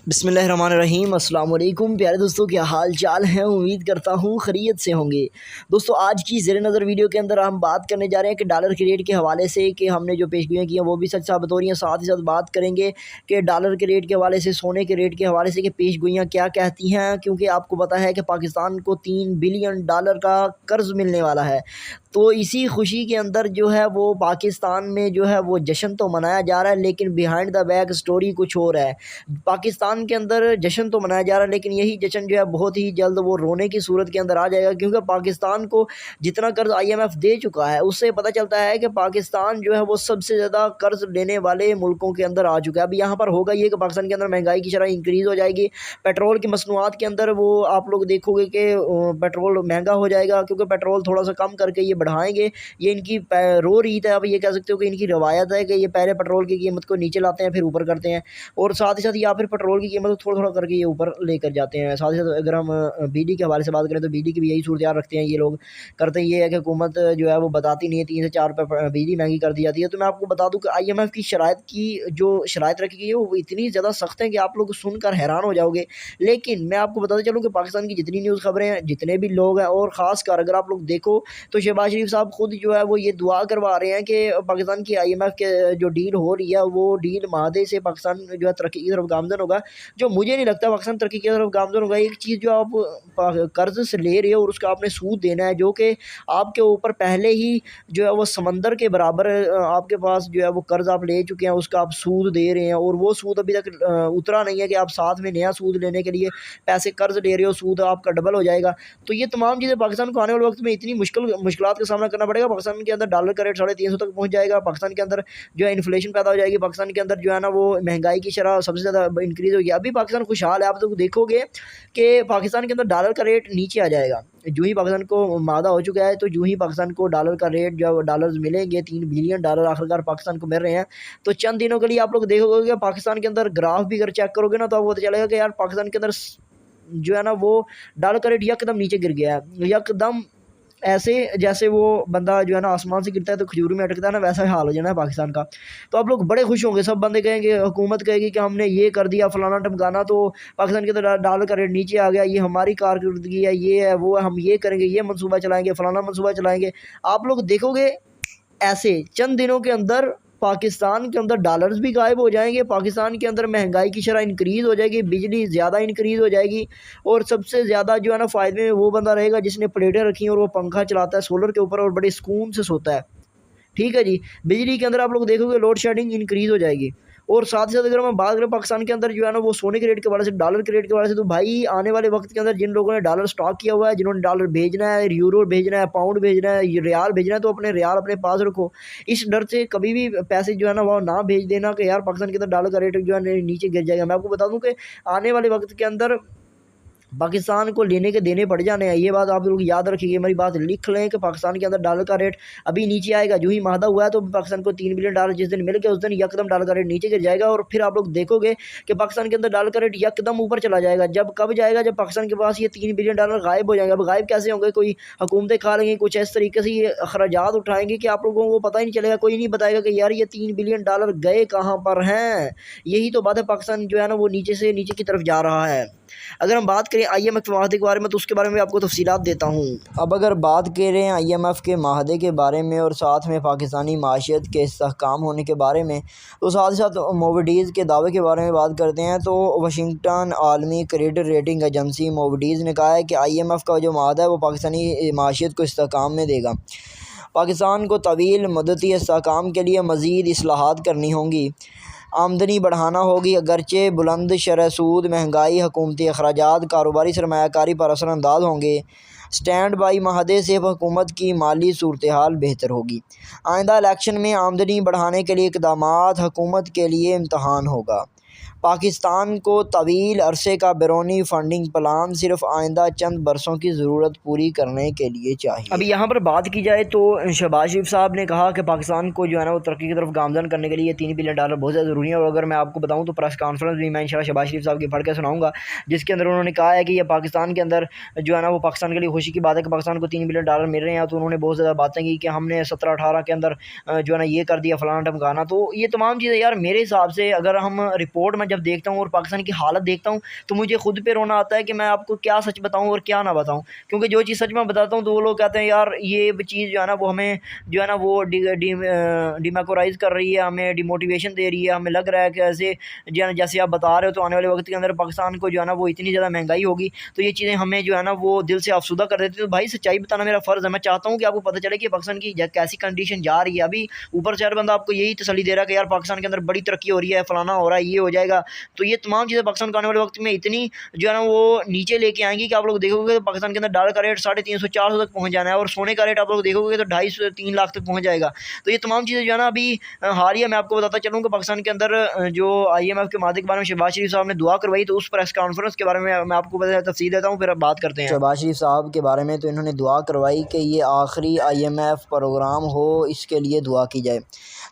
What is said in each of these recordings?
बिस्मिल्लाहिर्रहमानिर्रहीम अस्सलाम वालेकुम प्यारे दोस्तों, क्या हाल चाल है। उम्मीद करता हूँ खैरियत से होंगे। दोस्तों, आज की ज़ेर नज़र वीडियो के अंदर हम बात करने जा रहे हैं कि डॉलर के रेट के हवाले से कि हमने जो पेशगोइयाँ की हैं वो भी सच साबित हो रही हैं। साथ ही साथ बात करेंगे कि डॉलर के रेट के हवाले से, सोने के रेट के हवाले से कि पेशगोइयाँ क्या कहती हैं, क्योंकि आपको पता है कि पाकिस्तान को $3 बिलियन का कर्ज़ मिलने वाला है। तो इसी खुशी के अंदर जो है वो पाकिस्तान में जो है वो जश्न तो मनाया जा रहा है, लेकिन बिहाइंड द बैक स्टोरी कुछ और है। पाकिस्तान के अंदर जश्न तो मनाया जा रहा है, लेकिन यही जश्न जो है बहुत ही जल्द वो रोने की सूरत के अंदर आ जाएगा, क्योंकि पाकिस्तान को जितना कर्ज IMF दे चुका है उससे पता चलता है कि पाकिस्तान जो है वो सबसे ज़्यादा कर्ज लेने वाले मुल्कों के अंदर आ चुका है। अभी यहाँ पर होगा ये कि पाकिस्तान के अंदर महंगाई की शरह इंक्रीज़ हो जाएगी। पेट्रोल की मसनूआत के अंदर वो आप लोग देखोगे कि पेट्रोल महंगा हो जाएगा, क्योंकि पेट्रोल थोड़ा सा कम करके ये बढ़ाएंगे। ये इनकी रो रीत है, अब ये कह सकते हो कि इनकी रवायत है कि ये पहले पेट्रोल की कीमत को नीचे लाते हैं फिर ऊपर करते हैं, और साथ ही साथ या फिर पेट्रोल की कीमत को थोड़ा-थोड़ा करके ये ऊपर लेकर जाते हैं। साथ ही साथ अगर हम बिजली के हवाले से बात करें तो बिजली की भी यही सूरत रखते हैं ये लोग। करते ये है कि हुकूमत जो है वो बताती नहीं है, 3 से 4 रुपए बिजली महँगी कर दी जाती है। तो मैं आपको बता दूँ कि IMF की शराइत की जो शराइत रखी गई है वो इतनी ज़्यादा सख्त हैं कि आप लोग सुनकर हैरान हो जाओगे। लेकिन मैं आपको बताता चलूँ कि पाकिस्तान की जितनी न्यूज़ खबरें हैं, जितने भी लोग हैं, और ख़ासकर अगर आप लोग देखो तो शहबाज शरीफ साहब खुद जो है वो ये दुआ करवा रहे हैं कि पाकिस्तान की IMF के जो डील हो रही है वो डील माहदे से पाकिस्तान जो है तरक्की की तरफ गामज़न होगा। जो मुझे नहीं लगता पाकिस्तान तरक्की की तरफ गामज़न होगा। एक चीज़ जो आप कर्ज़ से ले रहे हो और उसका आपने सूद देना है, जो कि आपके ऊपर पहले ही जो है वो समंदर के बराबर आपके पास जो है वो कर्ज़ आप ले चुके हैं, उसका आप सूद दे रहे हैं, और वो सूद अभी तक उतरा नहीं है कि आप साथ में नया सूद लेने के लिए पैसे कर्ज़ ले रहे हो, सूद आपका डबल हो जाएगा। तो ये तमाम चीज़ें पाकिस्तान को आने वाले वक्त में इतनी मुश्किलात का सामना करना पड़ेगा। पाकिस्तान के अंदर डॉलर का रेट 350 तक पहुँच जाएगा। पाकिस्तान के अंदर जो है इन्फ्लेशन पैदा हो जाएगी। पाकिस्तान के अंदर जो है ना वो महंगाई की शरह सबसे ज़्यादा इंक्रीज़ होगी। अभी पाकिस्तान खुशहाल है, आप लोग देखोगे कि पाकिस्तान के अंदर डॉलर का रेट नीचे आ जाएगा। जो ही पाकिस्तान को मादा हो चुका है, तो जो ही पाकिस्तान को डॉलर का रेट जो डॉलर्स मिलेंगे, $3 बिलियन आखिरकार पाकिस्तान को मिल रहे हैं, तो चंद दिनों के लिए आप लोग देखोगे कि पाकिस्तान के अंदर ग्राफ भी अगर चेक करोगे ना तो आपको पता चलेगा कि यार पाकिस्तान के अंदर जो है ना वो डॉलर का रेट यकदम नीचे गिर गया है। यकदम ऐसे जैसे वो बंदा जो है ना आसमान से गिरता है तो खजूर में अटकता है ना, वैसा हाल हो जाना है पाकिस्तान का। तो आप लोग बड़े खुश होंगे, सब बंदे कहेंगे, हुकूमत कहेगी कि हमने ये कर दिया फलाना ढमकाना, तो पाकिस्तान के अंदर डॉलर का रेट नीचे आ गया, ये हमारी कारकर्दगी है, ये है वो है, हम ये करेंगे, ये मनसूबा चलाएंगे, फलाना मनसूबा चलाएंगे। आप लोग देखोगे ऐसे चंद दिनों के अंदर पाकिस्तान के अंदर डॉलर्स भी गायब हो जाएंगे, पाकिस्तान के अंदर महंगाई की शरह इंक्रीज़ हो जाएगी, बिजली ज़्यादा इंक्रीज़ हो जाएगी, और सबसे ज़्यादा जो है ना फ़ायदे में वो बंदा रहेगा जिसने प्लेटें रखी हैं और वो पंखा चलाता है सोलर के ऊपर और बड़े सुकून से सोता है। ठीक है जी। बिजली के अंदर आप लोग देखोगे लोड शेडिंग इंक्रीज़ हो जाएगी। और साथ ही साथ अगर मैं बात करूँ पाकिस्तान के अंदर जो है ना वो सोने के रेट के हवाले से, डॉलर के रेट के हवाले से, तो भाई आने वाले वक्त के अंदर जिन लोगों ने डॉलर स्टॉक किया हुआ है, जिन्होंने डॉलर भेजना है, यूरो भेजना है, पाउंड भेजना है, रियाल भेजना है, तो अपने रियाल अपने पास रखो। इस डर से कभी भी पैसे जो है ना वो ना भेज देना कि यार पाकिस्तान के अंदर डॉलर का रेट जो है नीचे गिर जाएगा। मैं आपको बता दूँ कि आने वाले वक्त के अंदर पाकिस्तान को लेने के देने पड़ जाने हैं। ये बात आप लोग याद रखिए, मेरी बात लिख लें कि पाकिस्तान के अंदर डॉलर का रेट अभी नीचे आएगा। जो ही मादा हुआ है तो पाकिस्तान को $3 बिलियन जिस दिन मिल गया उस दिन यकदम डॉलर का रेट नीचे गिर जाएगा, और फिर आप लोग देखोगे कि पाकिस्तान के अंदर डॉलर का रेट यकदम ऊपर चला जाएगा। जब कब जाएगा? जब पाकिस्तान के पास ये $3 बिलियन गायब हो जाएंगे। अब गायब कैसे होंगे? कोई हुकूमतें खा लेंगी, कुछ इस तरीके से ये अखराजात उठाएंगे कि आप लोगों को पता ही नहीं चलेगा, कोई नहीं बताएगा कि यार ये $3 बिलियन गए कहाँ पर हैं। यही तो बात है, पाकिस्तान जो है ना वो नीचे से नीचे की तरफ जा रहा है। अगर हम बात करें IMF के माहदे के बारे में तो उसके बारे में आपको तफसीलात देता हूँ। अब अगर बात करें IMF के माहदे के बारे में और साथ में पाकिस्तानी माशियत के इस्तेहकाम होने के बारे में, तो साथ ही साथ मोवडीज़ के दावे के बारे में बात करते हैं। तो वाशिंगटन आलमी क्रेडिट रेटिंग एजेंसी मोवडीज़ ने कहा है कि IMF का जो माहदा है वो पाकिस्तानी माशियत को इस्तेहकाम में देगा। पाकिस्तान को तवील मुद्दती इस्तेहकाम के लिए मज़ीद इस्लाहात करनी होंगी, आमदनी बढ़ाना होगी, अगरचे बुलंद शरह सूद, महंगाई, हुकूमती अखराजात कारोबारी सरमायाकारी पर असरअंदाज होंगे। स्टैंड बाई माहदे से हुकूमत की माली सूरत हाल बेहतर होगी। आइंदा इलेक्शन में आमदनी बढ़ाने के लिए इक़दामात हुकूमत के लिए इम्तहान होगा। पाकिस्तान को तवील अरसे का बैरूनी फंडिंग प्लान सिर्फ आइंदा चंद बरसों की ज़रूरत पूरी करने के लिए चाहिए। अभी यहाँ पर बात की जाए तो शहबाज शरीफ साहब ने कहा कि पाकिस्तान को जो है ना वो तरक्की की तरफ गामज़न करने के लिए $3 बिलियन बहुत ज़्यादा ज़रूरी है। और अगर मैं आपको बताऊँ तो प्रेस कॉन्फ्रेंस भी मैं इंशाल्लाह शहबाज शरीफ साहब की पढ़ के सुनाऊँगा, जिसके अंदर उन्होंने कहा है कि ये पाकिस्तान के अंदर जो है ना वो पाकिस्तान के लिए खुशी की बात है कि पाकिस्तान को $3 बिलियन मिल रहे हैं। तो उन्होंने बहुत ज़्यादा बातें की कि हमने 17-18 के अंदर जो है ना ये कर दिया फलाना ढमकाना। तो ये तमाम चीज़ें यार मेरे हिसाब से अगर हम रिपोर्ट में जब देखता हूँ और पाकिस्तान की हालत देखता हूँ तो मुझे खुद पे रोना आता है कि मैं आपको क्या सच बताऊँ और क्या ना बताऊँ। क्योंकि जो चीज़ सच में बताता हूँ तो वो लोग कहते हैं यार ये चीज़ जो है ना वो हमें जो है ना वो डिमोकराइज़ कर रही है, हमें डिमोटिवेशन दे रही है। हमें लग रहा है कि ऐसे जो है ना जैसे आप बता रहे हो तो आने वाले वक्त के अंदर पाकिस्तान को जो है ना वो इतनी ज़्यादा महंगाई होगी, तो ये चीज़ें हमें जो है ना वो दिल से अफसुदा कर देती है। तो भाई सच्चाई बताना मेरा फ़र्ज़ है। मैं चाहता हूँ कि आपको पता चले कि पाकिस्तान की कैसी कंडीशन जा रही है। अभी ऊपर से हर बंदा आपको यही तसल्ली दे रहा है कि यार पाकिस्तान के अंदर बड़ी तरक्की हो रही है, फलाना हो रहा है, ये हो जाएगा। तो ये तमाम चीज़ें पाकिस्तान को आने वाले वक्त में इतनी जो है ना वो नीचे लेके आएंगी कि आप लोग देखोगे तो पाकिस्तान के अंदर डॉलर का रेट 350 400 तक पहुँच जाना है, और सोने का रेट आप लोग देखोगे तो 250 से 3 लाख तक पहुँच जाएगा। तो ये तमाम चीज़ें जो है ना अभी हाल ही मैं आपको बताता चलूँ कि पाकिस्तान के अंदर जो IMF के मादे के बारे में शहबाज शरीफ साहब ने दुआ करवाई, तो उस प्रेस कॉन्फ्रेंस के बारे में मैं आपको तफसील देता हूँ, फिर अब बात करते हैं। शहबाज शरीफ साहब के बारे में तो इन्होंने दुआ करवाई कि ये आखिरी IMF प्रोग्राम हो, इसके लिए दुआ की जाए।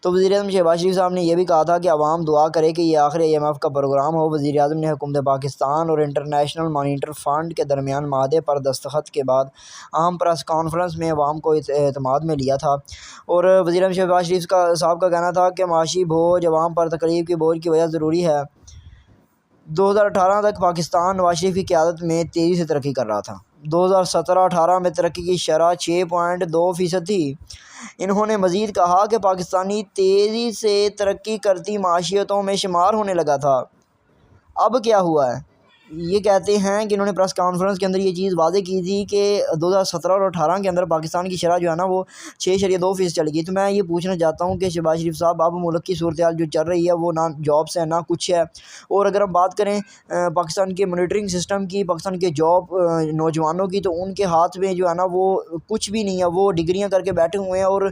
तो वज़ीर-ए-आज़म शहबाज शरीफ साहब ने यह भी कहा था कि आवाम दुआ करे कि ये आखिरी IMF का प्रोग्राम हो। वज़ीर-ए-आज़म ने हुकूमत पाकिस्तान और इंटरनेशनल मॉनिटरी फ़ंड के दरमियान मादे पर दस्तखत के बाद अहम प्रेस कॉन्फ्रेंस में अवाम को एतमाद में लिया था। और वज़ीर-ए-आज़म शहबाज शरीफ साहब का कहना था कि माशी बोझ अवाम पर तकलीफ़ की बोझ की वजह ज़रूरी है। 2018 तक पाकिस्तान नवाज शरीफ की क़यादत में तेज़ी से तरक्की कर रहा था। 2017-18 में तरक्की की शरह 6.2% थी। इन्होंने मज़ीद कहा कि पाकिस्तानी तेज़ी से तरक्की करती माशियतों में शुमार होने लगा था। अब क्या हुआ है? ये कहते हैं कि इन्होंने प्रेस कॉन्फ्रेंस के अंदर ये चीज़ वाज़ेह की थी कि 2017 और 18 के अंदर पाकिस्तान की शरह जो है ना वो 6.2% चली गई। तो मैं ये पूछना चाहता हूँ कि शहबाज शरीफ साहब, अब मुल्क की सूरत-ए-हाल जो चल रही है वो ना जॉब्स है ना कुछ है। और अगर हम बात करें पाकिस्तान के मॉनिटरिंग सिस्टम की, पाकिस्तान के जॉब नौजवानों की, तो उनके हाथ में जो है ना वो कुछ भी नहीं है। वो डिग्रियाँ करके बैठे हुए हैं और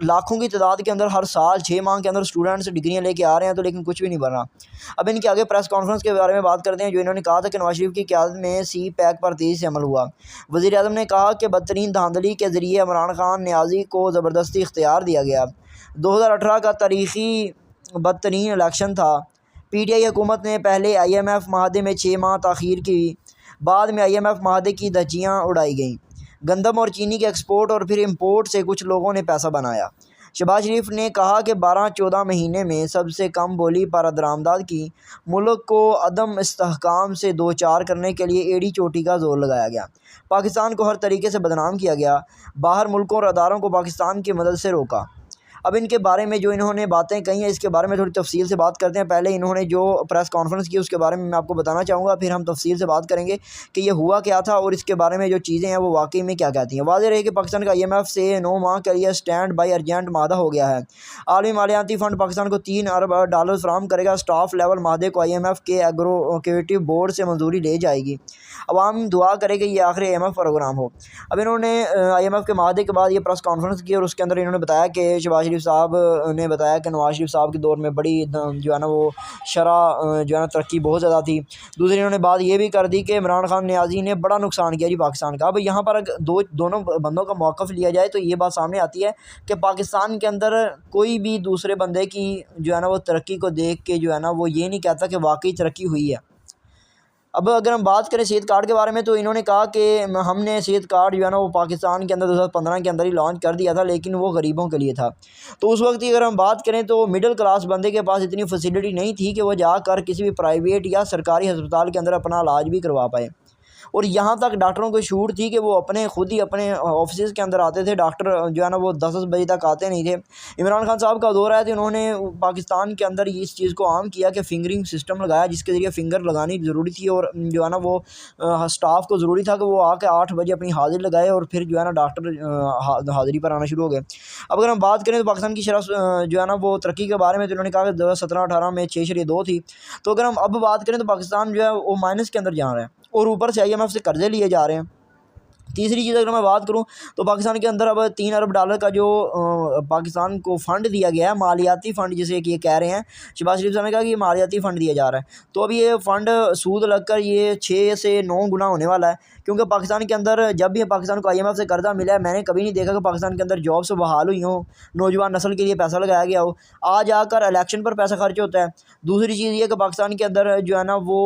लाखों की तादाद के अंदर हर साल 6 माह के अंदर स्टूडेंट्स डिग्रियाँ लेके आ रहे हैं, तो लेकिन कुछ भी नहीं बन रहा। अब इनके आगे प्रेस कॉन्फ्रेंस के बारे में बात करते हैं, जो इन्होंने कहा था कि नवाज शरीफ की क़यादत में CPEC पर तेज़ी से अमल हुआ। वज़ीर-ए-आज़म ने कहा कि बदतरीन धांधली के ज़रिए इमरान खान न्याज़ी को ज़बरदस्ती इख्तियार दिया गया। 2018 का तारीख़ी बदतरीन इलेक्शन था। PTI हुकूमत ने पहले IMF माहदे में 6 माह ताख़ीर की, बाद में IMF माहदे की धज्जियाँ उड़ाई गईं। गंदम और चीनी के एक्सपोर्ट और फिर इम्पोर्ट से कुछ लोगों ने पैसा बनाया। शहबाज शरीफ ने कहा कि 12-14 महीने में सबसे कम बोली पर दरामदाद की। मुल्क को अदम इस्तेहकाम से दो चार करने के लिए एड़ी चोटी का जोर लगाया गया। पाकिस्तान को हर तरीके से बदनाम किया गया। बाहर मुल्कों और अदारों को पाकिस्तान की मदद से रोका। अब इनके बारे में जो इन्होंने बातें कही हैं, इसके बारे में थोड़ी तफसील से बात करते हैं। पहले इन्होंने जो प्रेस कॉन्फ्रेंस की उसके बारे में मैं आपको बताना चाहूँगा, फिर हम तफसील से बात करेंगे कि ये हुआ क्या था और इसके बारे में जो चीज़ें हैं वो वाकई में क्या कहती हैं। वाज़ेह रहे कि पाकिस्तान का IMF से 9 माह के लिए स्टैंड बाई अर्जेंट मादा हो गया है। आलमी मालियाती फ़ंड पाकिस्तान को $3 अरब फराहम करेगा। स्टाफ लेवल मादे को IMF के एग्जीक्यूटिव बोर्ड से मंजूरी ले जाएगी। अवाम दुआ करे कि ये आखिरी IMF प्रोग्राम हो। अब इन्होंने IMF के माहदे के बाद ये प्रेस कॉन्फ्रेंस की और उसके अंदर इन्होंने बताया कि शहबाज शरीफ साहब ने बताया कि नवाज शरीफ साहब के दौर में बड़ी जो है ना वो शरह जो है ना तरक्की बहुत ज़्यादा थी। दूसरी इन्होंने बात ये भी कर दी कि इमरान खान न्याज़ी ने बड़ा नुकसान किया जी पाकिस्तान का। अब यहाँ पर अगर दोनों बंदों का मौक़िफ़ लिया जाए तो ये बात सामने आती है कि पाकिस्तान के अंदर कोई भी दूसरे बंदे की जो है ना वो तरक्की को देख के जो है ना वो ये नहीं कहता कि वाकई तरक्की हुई है। अब अगर हम बात करें सेहत कार्ड के बारे में, तो इन्होंने कहा कि हमने सेहत कार्ड जो है ना वो पाकिस्तान के अंदर 2015 के अंदर ही लॉन्च कर दिया था, लेकिन वो गरीबों के लिए था। तो उस वक्त की अगर हम बात करें तो मिडिल क्लास बंदे के पास इतनी फैसिलिटी नहीं थी कि वो जाकर किसी भी प्राइवेट या सरकारी अस्पताल के अंदर अपना इलाज भी करवा पाए। और यहाँ तक डॉक्टरों को छूट थी कि वो खुद ही अपने ऑफिस के अंदर आते थे। डॉक्टर जो है ना वो 10-10 बजे तक आते नहीं थे। इमरान खान साहब का दौर आया तो उन्होंने पाकिस्तान के अंदर इस चीज़ को आम किया कि फ़िंगरिंग सिस्टम लगाया, जिसके ज़रिए फ़िंगर लगानी ज़रूरी थी। और जो है ना वो स्टाफ को ज़रूरी था कि वो आके 8 बजे अपनी हाज़िरी लगाए और फिर जो है ना डॉक्टर हाज़िरी पर आना शुरू हो गए। अब अगर हम बात करें तो पाकिस्तान की शरह जो है ना वो तरक्की के बारे में, तो उन्होंने कहा कि 2017-18 में 6.2 थी। तो अगर हम अब बात करें तो पाकिस्तान जो है वो माइनस के अंदर जा रहा है और ऊपर से IMF से कर्ज़े लिए जा रहे हैं। तीसरी चीज़ अगर मैं बात करूँ तो पाकिस्तान के अंदर अब $3 अरब का जो पाकिस्तान को फ़ंड दिया गया है, मालियाती फ़ंड जिसे कि ये कह रहे हैं, शहबाज शरीफ साहब ने कहा कि ये मालियाती फ़ंड दिया जा रहा है। तो अब ये फ़ंड सूद लगकर ये 6 से 9 गुना होने वाला है, क्योंकि पाकिस्तान के अंदर जब भी पाकिस्तान को IMF से कर्जा मिला है, मैंने कभी नहीं देखा कि पाकिस्तान के अंदर जॉब्स बहाल हुई हों, नौजवान नस्ल के लिए पैसा लगाया गया हो। आज आकर इलेक्शन पर पैसा खर्च होता है। दूसरी चीज़ ये कि पाकिस्तान के अंदर जो है ना वो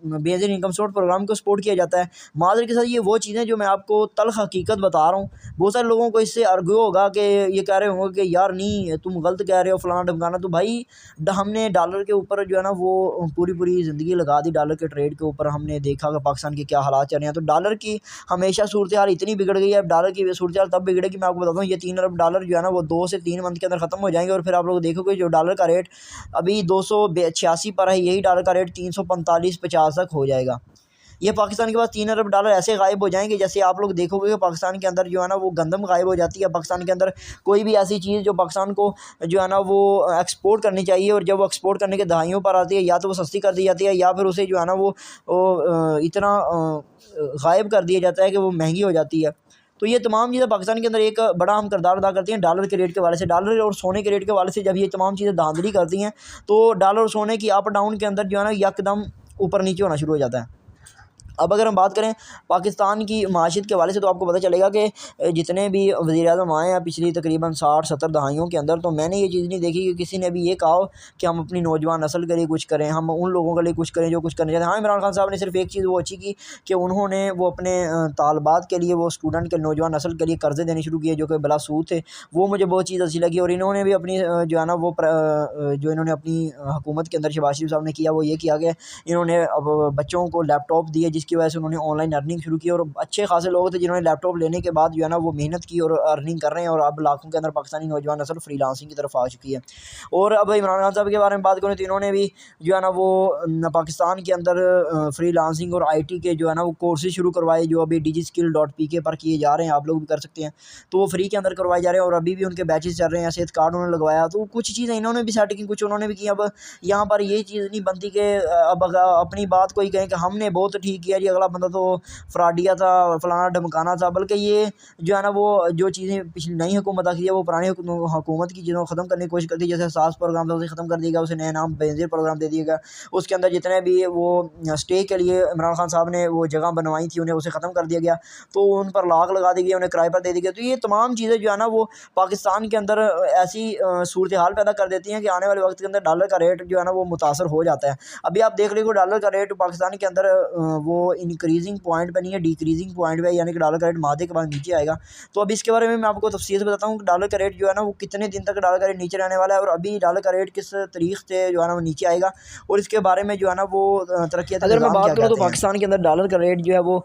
बेसिक इनकम सपोर्ट प्रोग्राम को सपोर्ट किया जाता है। मादर के साथ ये वो चीज़ें जो मैं आपको तल्ख़ हकीकत बता रहा हूँ। बहुत सारे लोगों को इससे आर्ग्यू होगा कि ये कह रहे होंगे कि यार नहीं तुम गलत कह रहे हो फलाना ढमकाना। तो भाई हमने डॉलर के ऊपर जो है ना वो पूरी ज़िंदगी लगा दी डॉलर के ट्रेड के ऊपर। हमने देखा कि पाकिस्तान के क्या हालात चल रहे हैं। तो डॉलर की हमेशा सूरत हाल इतनी बिगड़ गई है। अब डॉलर की सूरत हाल तब बिगड़ेगी, मैं आपको बताता हूँ, ये 3 अरब डॉलर जो है ना वो 2 से 3 मंथ के अंदर ख़त्म हो जाएंगे। और फिर आप लोग देखोगे जो डॉलर का रेट अभी 286 पर है, यही डॉलर का रेट 345-50 तक हो जाएगा। ये पाकिस्तान के पास 3 अरब डॉलर ऐसे गायब हो जाएंगे जैसे आप लोग देखोगे कि पाकिस्तान के अंदर जो है ना वो गंदम गायब हो जाती है। पाकिस्तान के अंदर कोई भी ऐसी चीज़ जो पाकिस्तान को जो है ना वो एक्सपोर्ट करनी चाहिए, और जब वो एक्सपोर्ट करने के दहाइयों पर आती है या तो वो सस्ती कर दी जाती है या फिर उसे जो है ना वो इतना गायब कर दिया जाता है कि वो महंगी हो जाती है। तो ये तमाम चीज़ें पाकिस्तान के अंदर एक बड़ा अहम किरदार अदा करती हैं डॉलर के रेट के हवाले से। डॉलर और सोने के रेट के हवाले से जब ये तमाम चीज़ें धांधली करती हैं तो डॉलर और सोने की अप डाउन के अंदर जो है ना यकदम ऊपर नीचे होना शुरू हो जाता है। अब अगर हम बात करें पाकिस्तान की माशियत के हवाले से तो आपको पता चलेगा कि जितने भी वज़ीर-ए-आज़म आए हैं पिछली तकरीबन 60-70 दहाइयों के अंदर, तो मैंने ये चीज़ नहीं देखी कि किसी ने भी ये कहा हो कि हम अपनी नौजवान नस्ल के लिए कुछ करें, हम उन लोगों के लिए कुछ करें जो कुछ करना चाहते हैं। हाँ, इमरान खान साहब ने सिर्फ एक चीज़ वो अच्छी की कि उन्होंने वो अपने तालबात के लिए वो स्टूडेंट के नौजवान नस्ल के लिए कर्ज़े देने शुरू किए जो कि बिला सूद थे। वो मुझे बहुत चीज़ अच्छी लगी। और इन्होंने भी अपनी जो है ना वो जो इन्होंने अपनी हुकूमत के अंदर शहबाज शरीफ साहब ने किया वो ये किया कि इन्होंने अब बच्चों को लैपटॉप दिए, जिसकी वजह से उन्होंने ऑनलाइन अर्निंग शुरू की। और अच्छे खासे लोग थे जिन्होंने लैपटॉप लेने के बाद जो है ना वो मेहनत की और अर्निंग कर रहे हैं। और अब लाखों के अंदर पाकिस्तानी नौजवान नस्ल फ्रीलांसिंग की तरफ आ चुकी है। और अब इमरान खान साहब के बारे में बात करें तो इन्होंने भी जो है ना वो पाकिस्तान के अंदर फ्रीलांसिंग और IT के जो है ना वो कोर्सेज शुरू करवाए जो अभी digiskill.pk पर किए जा रहे हैं, आप लोग भी कर सकते हैं। तो वो फ्री के अंदर करवाए जा रहे हैं और अभी भी उनके बैचेस चल रहे हैं। सेहत कार्ड उन्होंने लगवाया, तो कुछ चीज़ें इन्होंने भी सेट की, कुछ उन्होंने भी की। अब यहाँ पर ये चीज़ नहीं बनती कि अब अपनी बात कोई कहें कि हमने बहुत ठीक किया जी, अगला बंदा तो फ्रॉडिया था, फलाना ढमकाना था। बल्कि ये जो है ना वो जो चीज़ें पिछली नई हुकूमत आती है वो पुरानी हुकूमत की चीज़ों को ख़त्म करने की कोशिश करती है। जैसे सास प्रोग्राम था उसे ख़त्म कर दिया, उसे नया नाम बेनज़ीर प्रोग्राम दे दिया गया। उसके अंदर जितने भी वो स्टे के लिए इमरान खान साहब ने वो जगह बनवाई थी उन्हें उसे ख़त्म कर दिया गया। तो उन पर लाक लगा दी गई, उन्हें किराए पर दे दी गई। तो ये तमाम चीज़ें जो है ना वो पाकिस्तान के अंदर ऐसी सूरत हाल पैदा कर देती हैं कि आने वाले वक्त के अंदर डॉलर का रेट जो है ना वो मुतासर हो जाता है। अभी आप देख लीजिए डॉलर का रेट पाकिस्तान के अंदर वो इंक्रीजिंग पॉइंट पे नहीं है, डिक्रीजिंग पॉइंट पे, यानी कि डॉलर का रेट मादे के बाद नीचे आएगा। तो अभी इसके बारे में मैं आपको तफसील से बताता हूँ कि डॉलर का रेट जो है ना वो कितने दिन तक डॉलर का रेट नीचे रहने वाला है और अभी डॉलर का रेट किस तारीख से जो है ना वो नीचे आएगा और इसके बारे में जो है ना वो तरक्यात अगर मैं बात करूँ तो पाकिस्तान के अंदर डॉलर का रेट जो है वो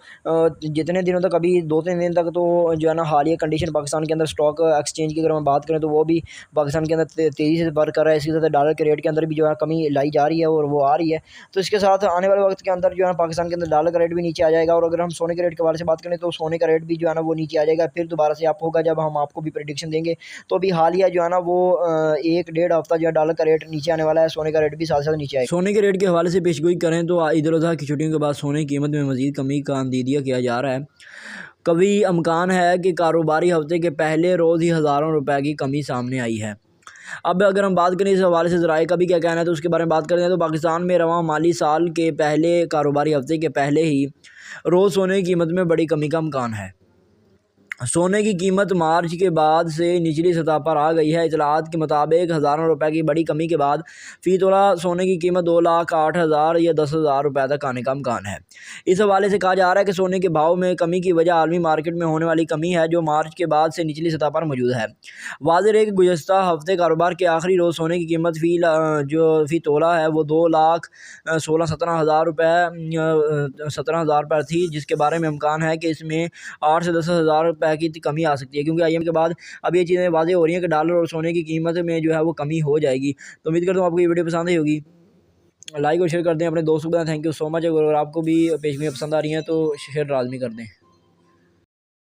जितने दिनों तक अभी 2-3 दिन तक तो जो है ना हालिया कंडीशन पाकिस्तान के अंदर स्टॉक एक्सचेंज की अगर हम बात करें तो वो भी पाकिस्तान के अंदर तेज़ी से वर्क कर रहा है। इसी तरह डॉलर के रेट के अंदर भी जो है कमी लाई जा रही है और वो आ रही है। तो इसके साथ आने वाले वक्त के अंदर जो है पाकिस्तान के अंदर डॉलर का रेट भी नीचे आ जाएगा। और अगर हम सोने के रेट के बारे से बात करें तो सोने का रेट भी जो है ना वो नीचे आ जाएगा। फिर दोबारा से आप होगा जब हम आपको भी प्रेडिक्शन देंगे। तो अभी हालिया जो है ना वो 1-1.5 हफ्ता जो है डॉलर का रेट नीचे आने वाला है, सोने का रेट भी साथ साथ नीचे आएगा। सोने के रेट के हवाले से पेशगोई करें तो ईद उल अज़हा की छुट्टियों के बाद सोने की कीमत में मज़ीद कमी का अंदेदिया किया जा रहा है। कभी अमकान है कि कारोबारी हफ्ते के पहले रोज़ ही हज़ारों रुपए की कमी सामने आई है। अब अगर हम बात करें इस हवाले से ज़राए का भी क्या कहना है तो उसके बारे में बात करते हैं। तो पाकिस्तान में रवां माली साल के पहले कारोबारी हफ्ते के पहले ही रोज़ सोने की कीमत में बड़ी कमी का अमकान है। सोने की कीमत मार्च के बाद से निचली सतह पर आ गई है। इतलात के मुताबिक हज़ारों रुपए की बड़ी कमी के बाद फ़ी तोला सोने की कीमत 2,08,000 या 10,000 रुपये तक आने का अमकान है। इस हवाले से कहा जा रहा है कि सोने के भाव में कमी की वजह आलमी मार्केट में होने वाली कमी है जो मार्च के बाद से निचली सतह पर मौजूद है। वाज़ेह है कि गुज़श्ता हफ्ते कारोबार के आखिरी रोज़ सोने की कीमत फ़ी तोला है वो 2,16,17,000 रुपये 17,000 रुपये थी, जिसके बारे में अमकान है कि इसमें 8 से 10,000 रुपये की कमी आ सकती है क्योंकि IMF के बाद अब ये चीज़ें वाज़ेह हो रही हैं कि डॉलर और सोने की कीमत में जो है वो कमी हो जाएगी। तो उम्मीद करता हूँ आपको ये वीडियो पसंद आई होगी। लाइक और शेयर कर दें अपने दोस्तों को। Thank you so much. अगर आपको भी पेशगियाँ पसंद आ रही हैं तो शेयर लाजमी कर दें।